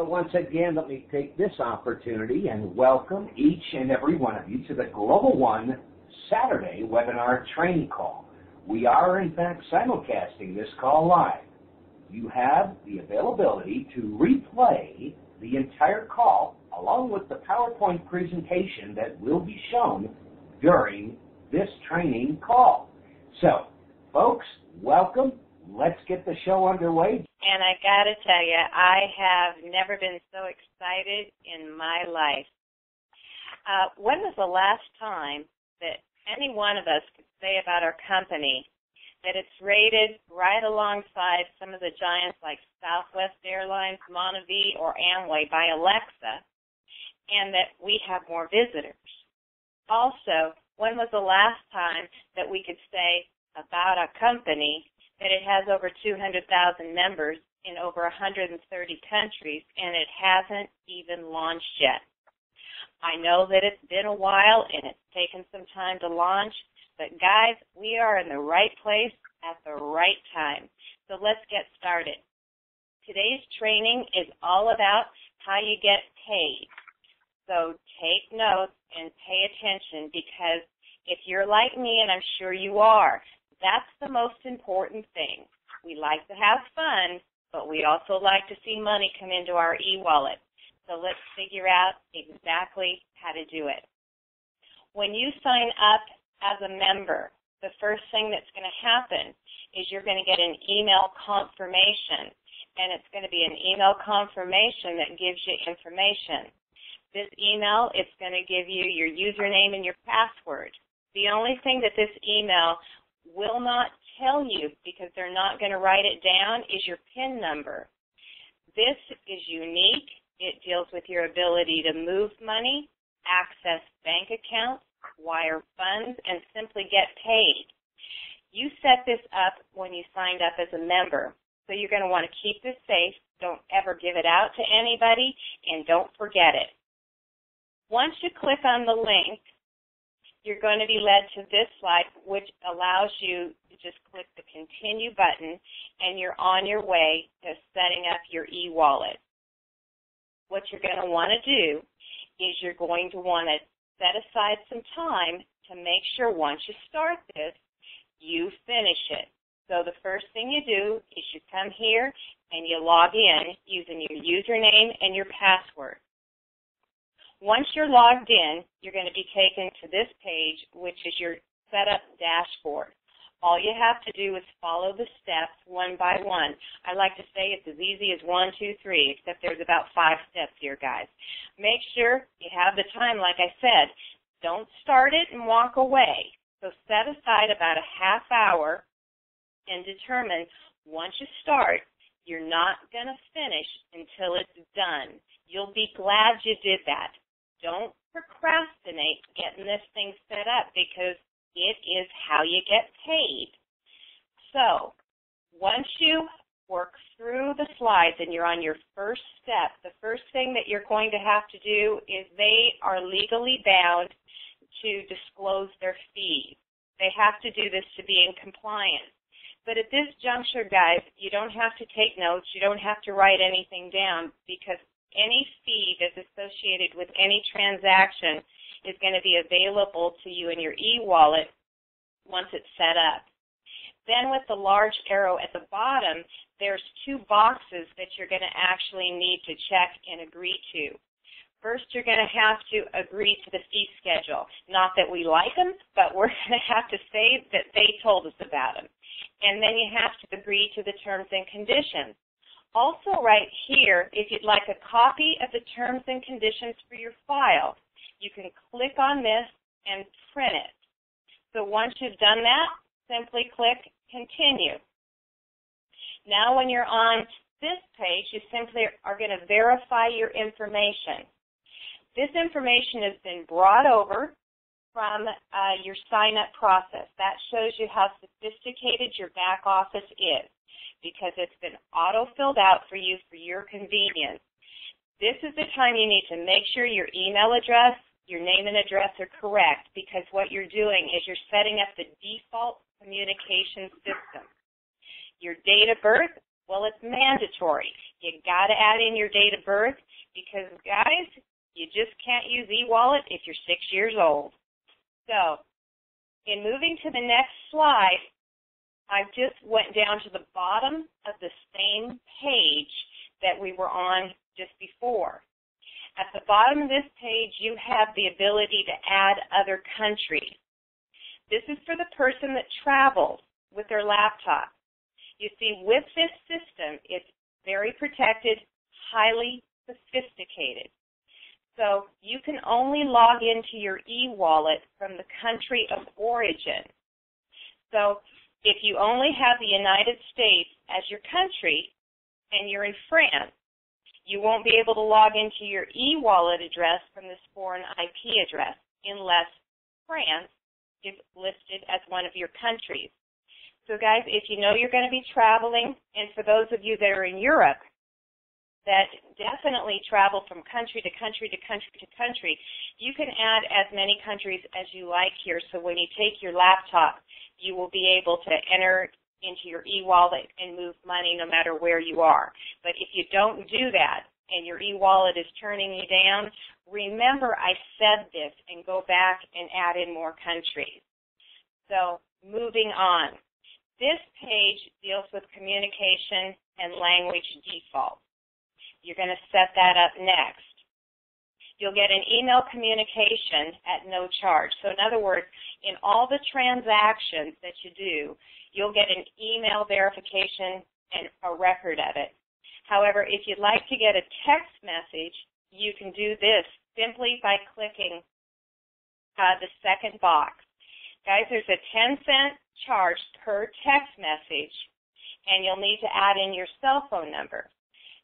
Once again, let me take this opportunity and welcome each and every one of you to the GlobalOne Saturday webinar training call. We are, in fact, simulcasting this call live. You have the availability to replay the entire call along with the PowerPoint presentation that will be shown during this training call. So, folks, welcome. Let's get the show underway. And I got to tell you, I have never been so excited in my life. When was the last time that any one of us could say about our company that it's rated right alongside some of the giants like Southwest Airlines, Monavie, or Amway by Alexa, and that we have more visitors? Also, when was the last time that we could say about a company that it has over 200,000 members in over 130 countries, and it hasn't even launched yet? I know that it's been a while and it's taken some time to launch, but guys, we are in the right place at the right time. So let's get started. Today's training is all about how you get paid. So take notes and pay attention, because if you're like me, and I'm sure you are, that's the most important thing. We like to have fun, but we also like to see money come into our e-wallet. So let's figure out exactly how to do it. When you sign up as a member, the first thing that's going to happen is you're going to get an email confirmation, and it's going to be an email confirmation that gives you information. This email, it's going to give you your username and your password. The only thing that this email will not tell you, because they're not going to write it down, is your PIN number. This is unique. It deals with your ability to move money, access bank accounts, wire funds, and simply get paid. You set this up when you signed up as a member, so you're going to want to keep this safe. Don't ever give it out to anybody, and don't forget it. Once you click on the link, you're going to be led to this slide, which allows you to just click the continue button, and you're on your way to setting up your e-wallet. What you're going to want to do is you're going to want to set aside some time to make sure once you start this, you finish it. So the first thing you do is you come here and you log in using your username and your password. Once you're logged in, you're going to be taken to this page, which is your setup dashboard. All you have to do is follow the steps one by one. I like to say it's as easy as 1, 2, 3, except there's about 5 steps here, guys. Make sure you have the time, like I said. Don't start it and walk away. So set aside about a half hour and determine once you start, you're not going to finish until it's done. You'll be glad you did that. Don't procrastinate getting this thing set up, because it is how you get paid. So once you work through the slides and you're on your first step, the first thing that you're going to have to do is they are legally bound to disclose their fees. They have to do this to be in compliance. But at this juncture, guys, you don't have to take notes. You don't have to write anything down, because any fee that's associated with any transaction is going to be available to you in your e-wallet once it's set up. Then with the large arrow at the bottom, there's 2 boxes that you're going to actually need to check and agree to. First, you're going to have to agree to the fee schedule. Not that we like them, but we're going to have to say that they told us about them. And then you have to agree to the terms and conditions. Also right here, if you'd like a copy of the terms and conditions for your file, you can click on this and print it. So once you've done that, simply click Continue. Now when you're on this page, you simply are going to verify your information. This information has been brought over from your sign-up process. That shows you how sophisticated your back office is, because it's been auto-filled out for you for your convenience. This is the time you need to make sure your email address, your name and address are correct, because what you're doing is you're setting up the default communication system. Your date of birth, well, it's mandatory. You got to add in your date of birth because, guys, you just can't use e-wallet if you're 6 years old. So, in moving to the next slide, I just went down to the bottom of the same page that we were on just before. At the bottom of this page, you have the ability to add other countries. This is for the person that travels with their laptop. You see, with this system, it's very protected, highly sophisticated. So you can only log into your e-wallet from the country of origin. So if you only have the United States as your country and you're in France, you won't be able to log into your e-wallet address from this foreign IP address unless France is listed as one of your countries. So, guys, if you know you're going to be traveling, and for those of you that are in Europe that definitely travel from country to country to country to country, you can add as many countries as you like here. So when you take your laptop, you will be able to enter into your e-wallet and move money no matter where you are. But if you don't do that and your e-wallet is turning you down, remember I said this and go back and add in more countries. So moving on. This page deals with communication and language default. You're going to set that up next. You'll get an email communication at no charge. So in other words, in all the transactions that you do, you'll get an email verification and a record of it. However, if you'd like to get a text message, you can do this simply by clicking the second box. Guys, there's a 10-cent charge per text message, and you'll need to add in your cell phone number.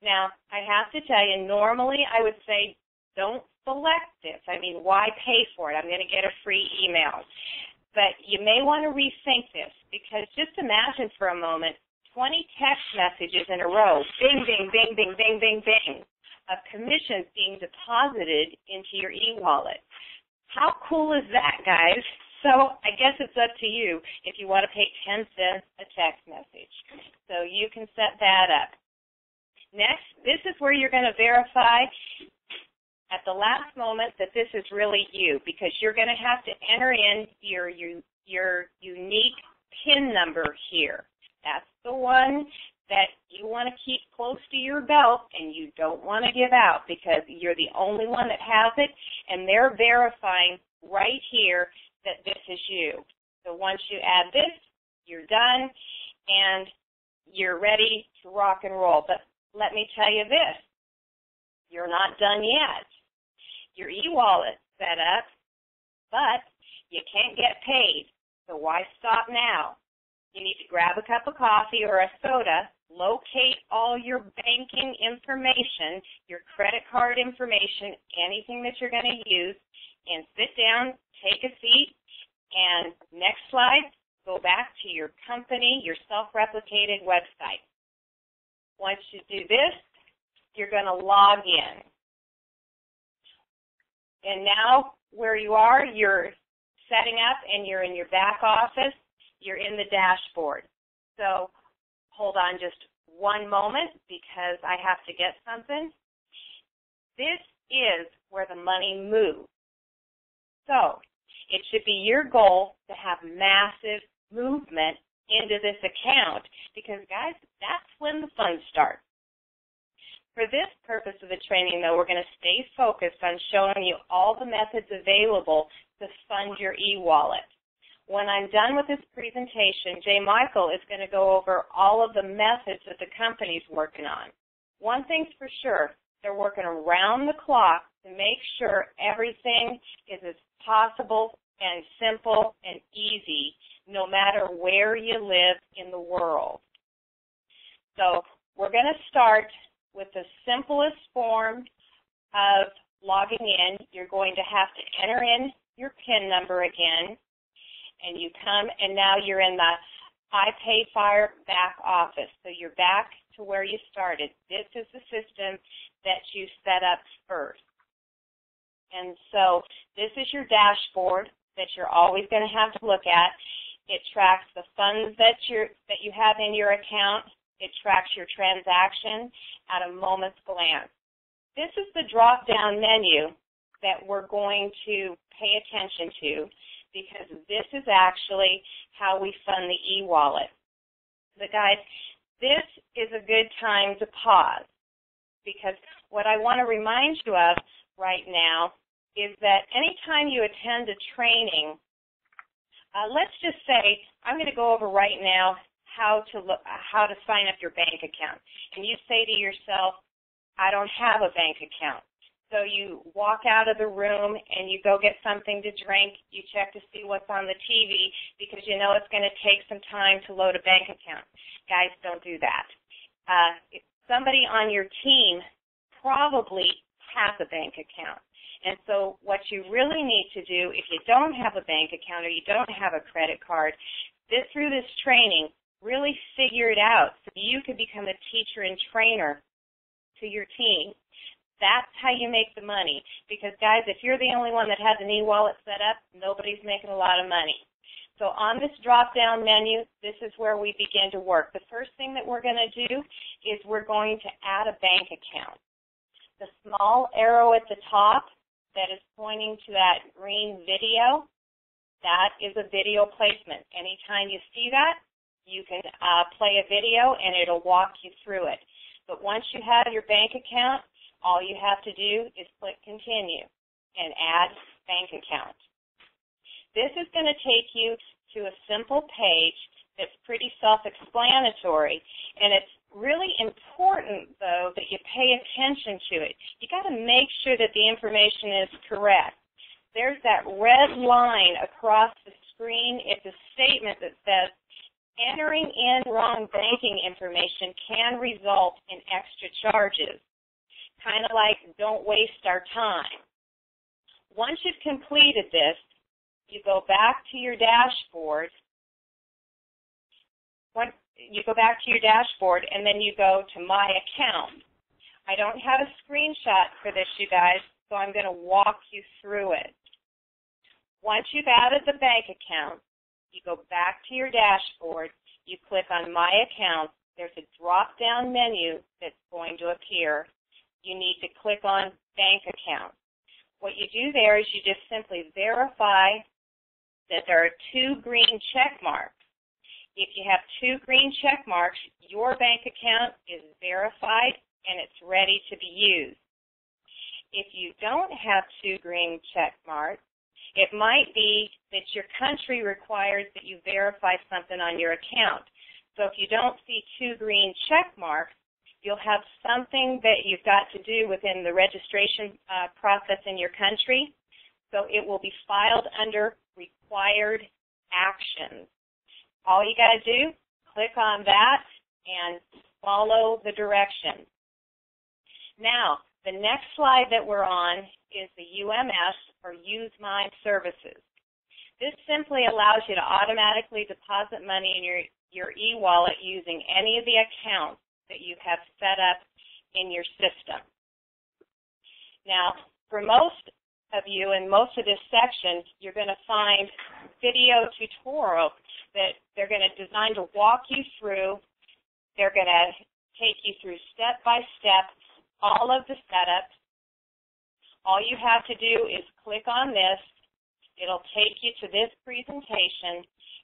Now, I have to tell you, normally I would say don't select this. I mean, why pay for it? I'm going to get a free email. But you may want to rethink this because just imagine for a moment 20 text messages in a row, bing, bing, bing, bing, bing, bing, bing, of commissions being deposited into your e-wallet. How cool is that, guys? So I guess it's up to you if you want to pay 10 cents a text message. So you can set that up. Next, this is where you're going to verify at the last moment that this is really you because you're going to have to enter in your unique PIN number here. That's the one that you want to keep close to your belt and you don't want to give out because you're the only one that has it, and they're verifying right here that this is you. So once you add this, you're done, and you're ready to rock and roll. But let me tell you this, you're not done yet. Your e-wallet's set up, but you can't get paid. So why stop now? You need to grab a cup of coffee or a soda, locate all your banking information, your credit card information, anything that you're going to use, and sit down, take a seat, and next slide, go back to your company, your self-replicated website. Once you do this, you're going to log in. And now where you are, you're setting up and you're in your back office, you're in the dashboard. So hold on just one moment because I have to get something. This is where the money moves. So it should be your goal to have massive movement into this account because, guys, that's when the fun starts. For this purpose of the training, though, we're going to stay focused on showing you all the methods available to fund your e-wallet. When I'm done with this presentation, J. Michael is going to go over all of the methods that the company's working on. One thing's for sure, they're working around the clock to make sure everything is as possible and simple and easy no matter where you live in the world. So we're going to start with the simplest form of logging in. You're going to have to enter in your PIN number again, and you come, and now you're in the iPayFire back office. So you're back to where you started. This is the system that you set up first. And so this is your dashboard that you're always going to have to look at. It tracks the funds that you have in your account. It tracks your transaction at a moment's glance. This is the drop-down menu that we're going to pay attention to, because this is actually how we fund the e-wallet. But guys, this is a good time to pause, because what I want to remind you of right now is that anytime you attend a training, let's just say I'm going to go over right now how to sign up your bank account. And you say to yourself, I don't have a bank account. So you walk out of the room and you go get something to drink. You check to see what's on the TV because you know it's going to take some time to load a bank account. Guys, don't do that. Somebody on your team probably has a bank account. And so what you really need to do, if you don't have a bank account or you don't have a credit card, through this training, really figure it out so you can become a teacher and trainer to your team. That's how you make the money. Because, guys, if you're the only one that has an e-wallet set up, nobody's making a lot of money. So on this drop-down menu, this is where we begin to work. The first thing that we're going to do is we're going to add a bank account. The small arrow at the top that is pointing to that green video, that is a video placement. Anytime you see that, you can play a video and it'll walk you through it. But once you have your bank account, all you have to do is click Continue and add bank account. This is going to take you to a simple page that's pretty self-explanatory, and it's really important, though, that you pay attention to it. You got to make sure that the information is correct. There's that red line across the screen. It's a statement that says, entering in wrong banking information can result in extra charges. Kind of like, don't waste our time. Once you've completed this, you go back to your dashboard. You go back to your dashboard, and then you go to My Account. I don't have a screenshot for this, you guys, so I'm going to walk you through it. Once you've added the bank account, you go back to your dashboard, you click on My Account. There's a drop-down menu that's going to appear. You need to click on Bank Account. What you do there is you just simply verify that there are 2 green check marks. If you have 2 green check marks, your bank account is verified and it's ready to be used. If you don't have 2 green check marks, it might be that your country requires that you verify something on your account. So if you don't see 2 green check marks, you'll have something that you've got to do within the registration process in your country. So it will be filed under required actions. All you got to do, click on that and follow the directions. Now, the next slide that we're on is the UMS, or Use My Services. This simply allows you to automatically deposit money in your e-wallet using any of the accounts that you have set up in your system. Now, for most of you in most of this section, you're going to find video tutorials that they're going to design to walk you through. They're going to take you through step by step all of the setups. All you have to do is click on this. It'll take you to this presentation,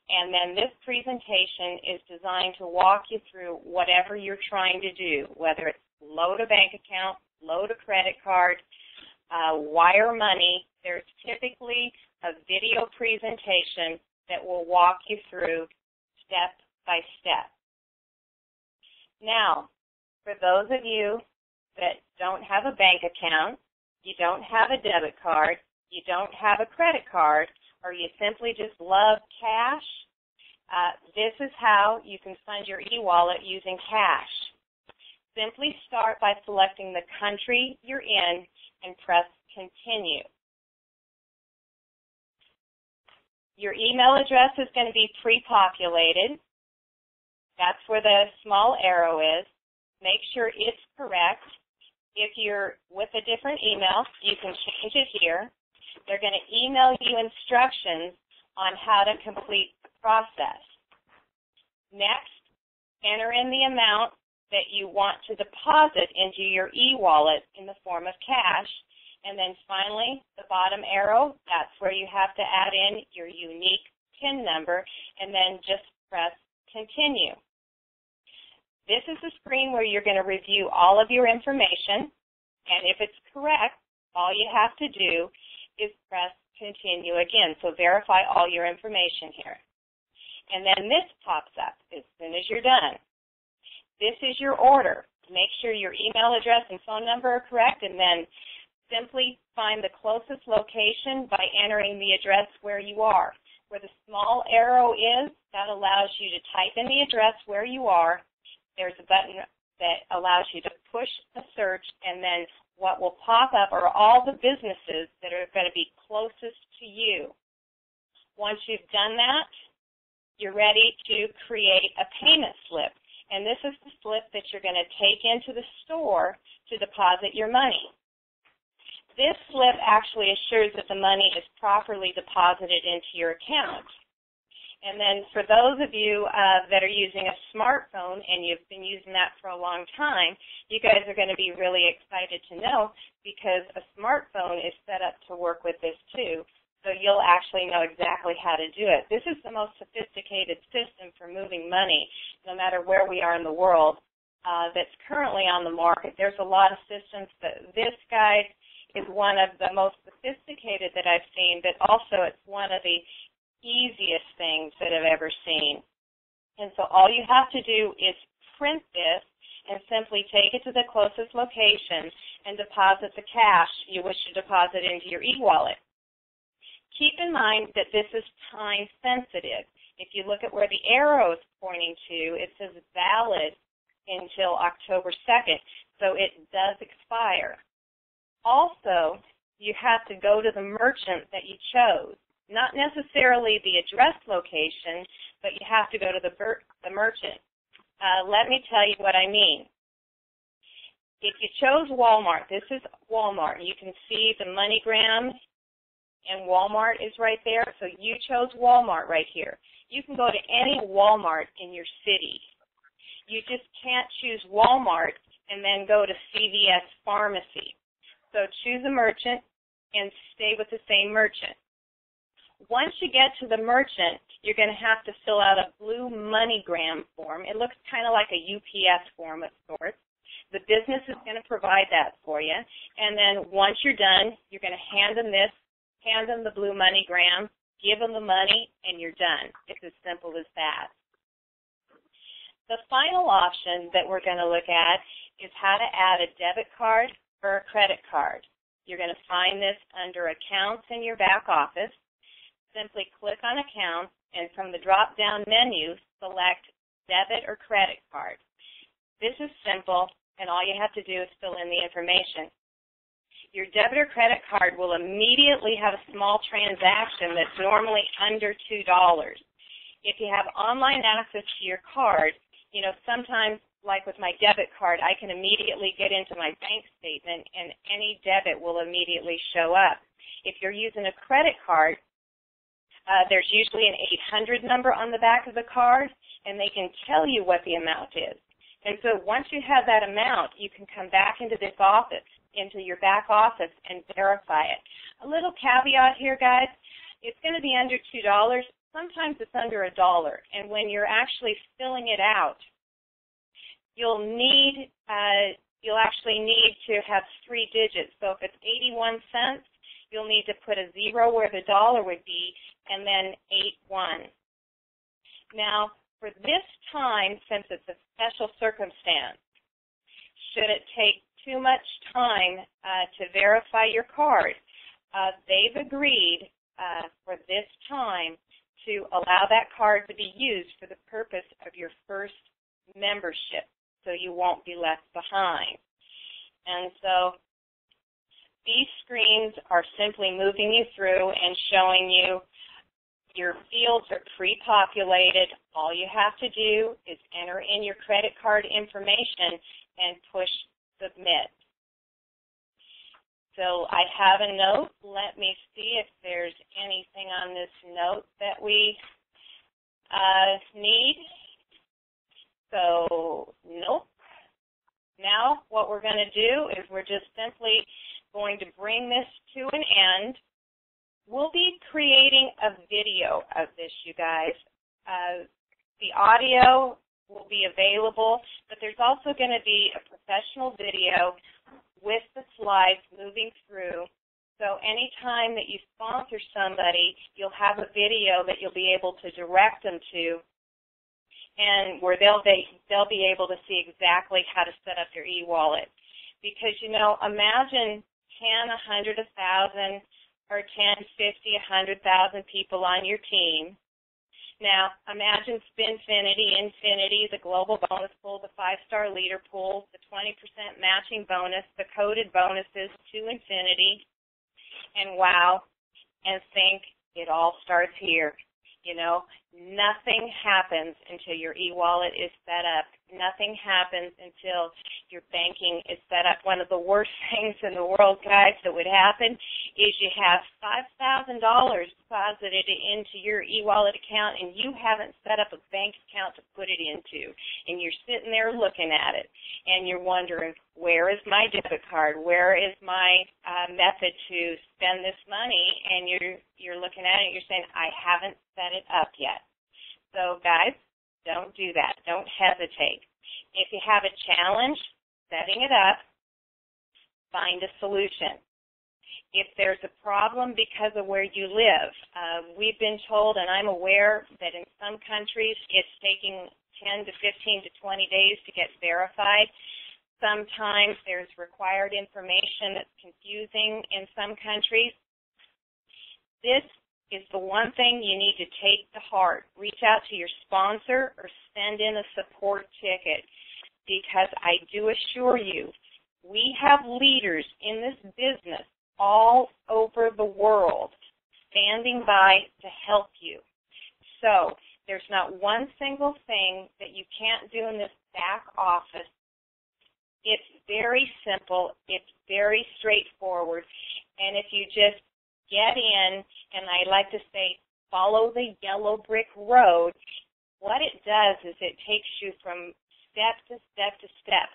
and then this presentation is designed to walk you through whatever you're trying to do, whether it's load a bank account, load a credit card, wire money. There's typically a video presentation that will walk you through step by step. Now, for those of you that don't have a bank account, you don't have a debit card, you don't have a credit card, or you simply just love cash, this is how you can fund your e-wallet using cash. Simply start by selecting the country you're in and press Continue. Your email address is going to be pre-populated. That's where the small arrow is. Make sure it's correct. If you're with a different email, you can change it here. They're going to email you instructions on how to complete the process. Next, enter in the amount that you want to deposit into your e-wallet in the form of cash. And then finally, the bottom arrow, that's where you have to add in your unique PIN number, and then just press continue. This is the screen where you're going to review all of your information, and if it's correct, all you have to do is press continue again. So verify all your information here. And then this pops up as soon as you're done. This is your order. Make sure your email address and phone number are correct, and then simply find the closest location by entering the address where you are. Where the small arrow is, that allows you to type in the address where you are. There's a button that allows you to push a search, and then what will pop up are all the businesses that are going to be closest to you. Once you've done that, you're ready to create a payment slip. And this is the slip that you're going to take into the store to deposit your money. This slip actually assures that the money is properly deposited into your account. And then for those of you that are using a smartphone, and you've been using that for a long time, you guys are going to be really excited to know, because a smartphone is set up to work with this too. So you'll actually know exactly how to do it. This is the most sophisticated system for moving money, no matter where we are in the world, that's currently on the market. There's a lot of systems, but this guide is one of the most sophisticated that I've seen, but also it's one of the easiest things that I've ever seen. And so all you have to do is print this and simply take it to the closest location and deposit the cash you wish to deposit into your e-wallet. Keep in mind that this is time sensitive. If you look at where the arrow is pointing to, it says valid until October 2nd, so it does expire. Also, you have to go to the merchant that you chose. Not necessarily the address location, but you have to go to the merchant. Let me tell you what I mean. If you chose Walmart, this is Walmart. You can see the MoneyGram, and Walmart is right there. So you chose Walmart right here. You can go to any Walmart in your city. You just can't choose Walmart and then go to CVS Pharmacy. So choose a merchant and stay with the same merchant. Once you get to the merchant, you're going to have to fill out a blue MoneyGram form. It looks kind of like a UPS form of sorts. The business is going to provide that for you. And then once you're done, you're going to hand them this, hand them the blue MoneyGram, give them the money, and you're done. It's as simple as that. The final option that we're going to look at is how to add a debit card or a credit card. You're going to find this under Accounts in your back office. Simply click on Accounts, and from the drop-down menu, select Debit or Credit Card. This is simple, and all you have to do is fill in the information. Your debit or credit card will immediately have a small transaction that's normally under $2. If you have online access to your card, you know, sometimes, like with my debit card, I can immediately get into my bank statement, and any debit will immediately show up. If you're using a credit card, there's usually an 800 number on the back of the card, and they can tell you what the amount is. And so once you have that amount, you can come back into this office, into your back office, and verify it. A little caveat here, guys, it's going to be under $2. Sometimes it's under $1. And when you're actually filling it out, you'll actually need to have 3 digits. So if it's 81 cents, you'll need to put a 0 where the dollar would be, and then 81. Now, for this time, since it's a special circumstance, should it take too much time to verify your card, they've agreed for this time to allow that card to be used for the purpose of your first membership, so you won't be left behind. And so these screens are simply moving you through and showing you your fields are pre-populated. All you have to do is enter in your credit card information and push submit. So I have a note. Let me see if there's anything on this note that we need. So, nope. Now what we're going to do is we're just simply going to bring this to an end. We'll be creating a video of this, you guys. The audio will be available, but there's also going to be a professional video with the slides moving through. So anytime that you sponsor somebody, you'll have a video that you'll be able to direct them to, and where they'll be able to see exactly how to set up their e-wallet. Because, you know, imagine 10, 100, 1,000, or 10, 50, 100,000 people on your team. Now, imagine Spinfinity, Infinity, the global bonus pool, the 5-star leader pool, the 20% matching bonus, the coded bonuses to infinity, and wow, and think it all starts here. You know, nothing happens until your e-wallet is set up. Nothing happens until your banking is set up. One of the worst things in the world, guys, that would happen is you have $5,000 deposited into your e-wallet account and you haven't set up a bank account to put it into. And you're sitting there looking at it and you're wondering, where is my debit card? Where is my method to spend this money? And you're looking at it and you're saying, I haven't set it up yet. So, guys, don't do that. Don't hesitate. If you have a challenge setting it up, find a solution. If there's a problem because of where you live, we've been told, and I'm aware that in some countries it's taking 10 to 15 to 20 days to get verified. Sometimes there's required information that's confusing in some countries. This is the one thing you need to take to heart. Reach out to your sponsor or send in a support ticket, because I do assure you, we have leaders in this business all over the world standing by to help you. So there's not one single thing that you can't do in this back office. It's very simple. It's very straightforward. And if you just get in, and I like to say, follow the yellow brick road, what it does is it takes you from step to step to step.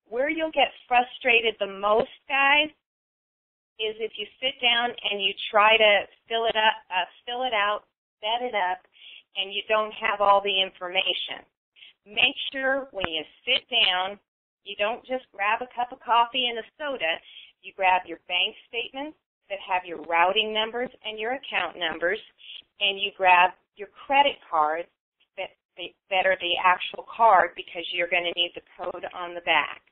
Where you'll get frustrated the most, guys, is if you sit down and you try to fill it out, set it up, and you don't have all the information. Make sure when you sit down, you don't just grab a cup of coffee and a soda. You grab your bank statements that have your routing numbers and your account numbers, and you grab your credit cards that are the actual card, because you're going to need the code on the back.